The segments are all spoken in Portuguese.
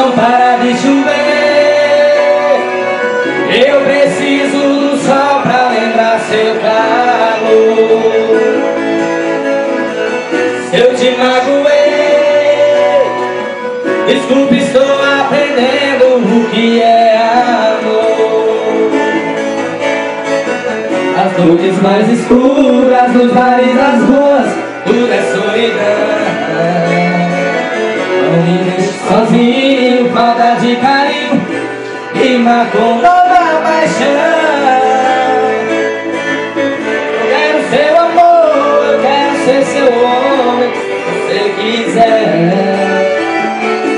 não para de chover. Eu preciso do sol pra lembrar seu calor. Se eu te magoei, desculpe, estou aprendendo o que é amor. As noites mais escuras, nos bares, nas ruas, tudo é solidão. Não me deixe sozinho, falta de carinho, rima com nova paixão. Eu quero seu amor, eu quero ser seu homem, se você quiser.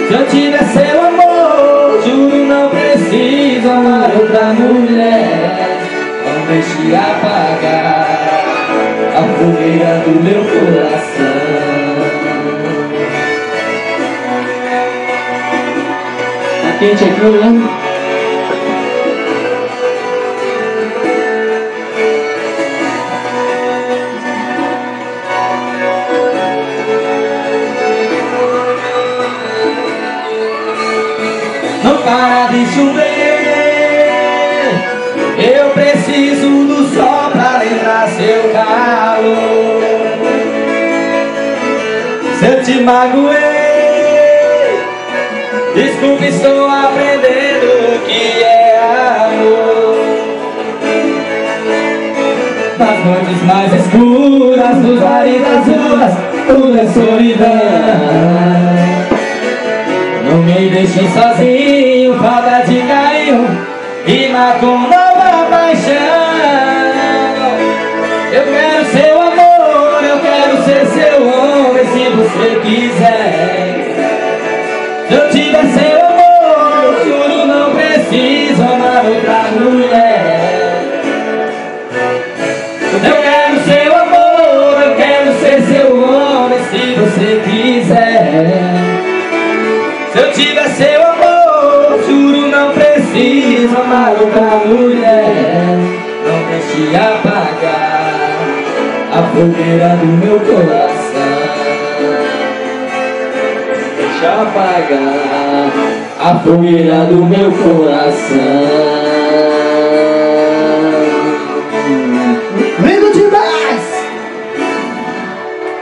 Se eu tiver seu amor, juro não preciso amar outra mulher. Não deixe apagar a fogueira do meu coração. Tá quente aqui, né? Não para de chover, eu preciso do sol pra lembrar seu calor. Se eu te magoei, desculpe, estou aprendendo o que é amor. Nas noites mais escuras, nos bares das ruas, tudo é solidão. Não me deixe sozinho, falta de carinho, rima com nova paixão. Eu quero seu amor, eu quero ser seu homem, se você quiser. Se eu tiver seu amor, eu juro não preciso amar outra mulher. Eu quero seu amor, eu quero ser seu homem, se você quiser. Se eu tiver seu amor, juro não preciso amar outra mulher. Não deixe apagar a fogueira do meu coração. Deixa apagar a fogueira do meu coração. Lindo demais!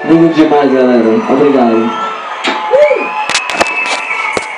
Lindo demais, galera. Obrigado.